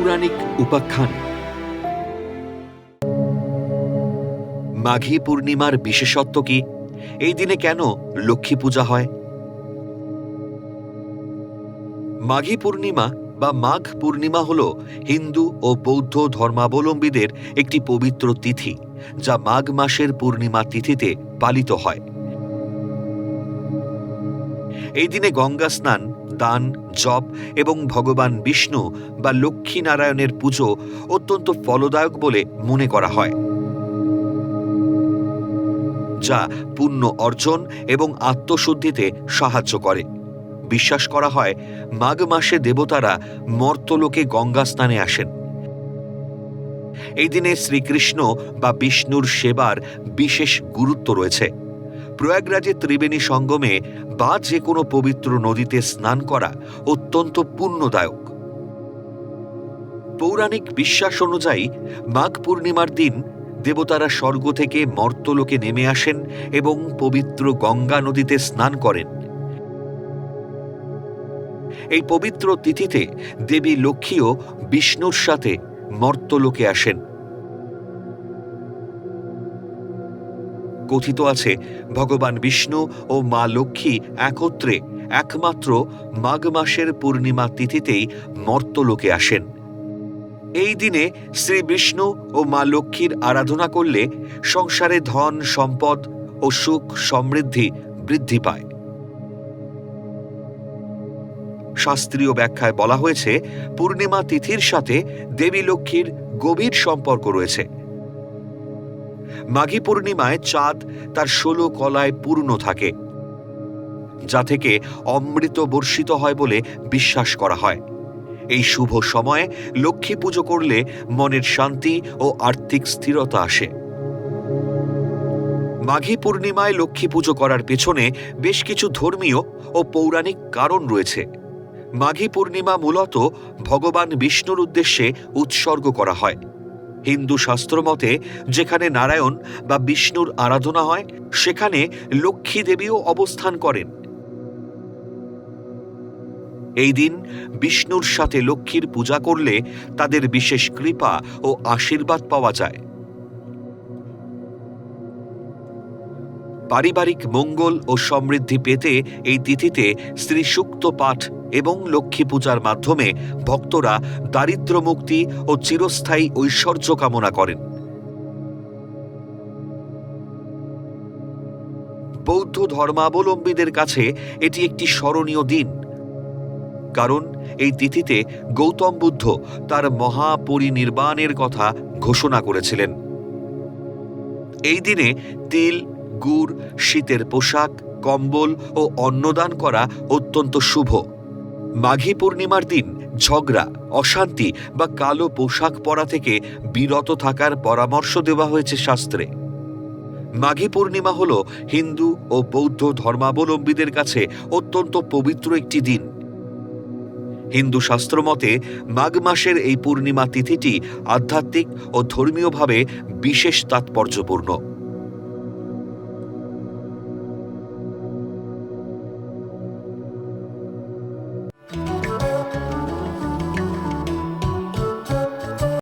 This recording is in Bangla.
পৌরাণিক উপাখ্যান। মাঘী পূর্ণিমার বিশেষত্ব কি? এই দিনে কেন লক্ষ্মী পূজা হয়? মাঘী পূর্ণিমা বা মাঘ পূর্ণিমা হল হিন্দু ও বৌদ্ধ ধর্মাবলম্বীদের একটি পবিত্র তিথি, যা মাঘ মাসের পূর্ণিমা তিথিতে পালিত হয়। এই দিনে গঙ্গা স্নান, দান, জপ এবং ভগবান বিষ্ণু বা লক্ষ্মী নারায়ণের পুজো অত্যন্ত ফলদায়ক বলে মনে করা হয়, যা পুণ্য অর্জন এবং আত্মশুদ্ধিতে সাহায্য করে। বিশ্বাস করা হয় মাঘ মাসে দেবতারা মর্তলোকে গঙ্গা স্নানে আসেন। এই দিনে শ্রীকৃষ্ণ বা বিষ্ণুর সেবার বিশেষ গুরুত্ব রয়েছে। প্রয়াগরাজে ত্রিবেণী সঙ্গমে বা যে কোনো পবিত্র নদীতে স্নান করা অত্যন্ত পুণ্যদায়ক। পৌরাণিক বিশ্বাস অনুযায়ী মাঘ পূর্ণিমার দিন দেবতারা স্বর্গ থেকে মর্তলোকে নেমে আসেন এবং পবিত্র গঙ্গা নদীতে স্নান করেন। এই পবিত্র তিথিতে দেবী লক্ষ্মীও বিষ্ণুর সাথে মর্তলোকে আসেন। কথিত আছে ভগবান বিষ্ণু ও মা লক্ষ্মী একত্রে একমাত্র মাঘ মাসের পূর্ণিমা তিথিতেই মর্তলোকে আসেন। এই দিনে শ্রী বিষ্ণু ও মা লক্ষ্মীর আরাধনা করলে সংসারে ধন সম্পদ ও সুখ সমৃদ্ধি বৃদ্ধি পায়। শাস্ত্রীয় ব্যাখ্যায় বলা হয়েছে পূর্ণিমা তিথির সাথে দেবী লক্ষ্মীর গভীর সম্পর্ক রয়েছে। মাঘী পূর্ণিমায় চাঁদ তার 16 কলায় পূর্ণ থাকে, যা থেকে অমৃত বর্ষিত হয় বলে বিশ্বাস করা হয়। এই শুভ সময়ে লক্ষ্মী পুজো করলে মনের শান্তি ও আর্থিক স্থিরতা আসে। মাঘী পূর্ণিমায় লক্ষ্মী পুজো করার পেছনে বেশ কিছু ধর্মীয় ও পৌরাণিক কারণ রয়েছে। মাঘী পূর্ণিমা মূলত ভগবান বিষ্ণুর উদ্দেশ্যে উৎসর্গ করা হয়। হিন্দু শাস্ত্র মতে যেখানে নারায়ণ বা বিষ্ণুর আরাধনা হয়, সেখানে লক্ষ্মী দেবীও অবস্থান করেন। এই দিন বিষ্ণুর সাথে লক্ষ্মীর পূজা করলে তাদের বিশেষ কৃপা ও আশীর্বাদ পাওয়া যায়। পারিবারিক মঙ্গল ও সমৃদ্ধি পেতে এই তিথিতে শ্রী সূক্ত পাঠ এবং লক্ষ্মী পূজার মাধ্যমে ভক্তরা দারিদ্র্য মুক্তি ও চিরস্থায়ী ঐশ্বর্য কামনা করেন। বৌদ্ধ ধর্মাবলম্বীদের কাছে এটি একটি স্মরণীয় দিন, কারণ এই তিথিতে গৌতম বুদ্ধ তার মহাপরিনির্বাণের কথা ঘোষণা করেছিলেন। এই দিনে তিল, গুড়, শীতের পোশাক, কম্বল ও অন্নদান করা অত্যন্ত শুভ। মাঘী পূর্ণিমার দিন ঝগড়া, অশান্তি বা কালো পোশাক পরা থেকে বিরত থাকার পরামর্শ দেওয়া হয়েছে শাস্ত্রে। মাঘী পূর্ণিমা হল হিন্দু ও বৌদ্ধ ধর্মাবলম্বীদের কাছে অত্যন্ত পবিত্র একটি দিন। হিন্দু শাস্ত্র মতে মাঘ মাসের এই পূর্ণিমা তিথিটি আধ্যাত্মিক ও ধর্মীয়ভাবে বিশেষ তাৎপর্যপূর্ণ।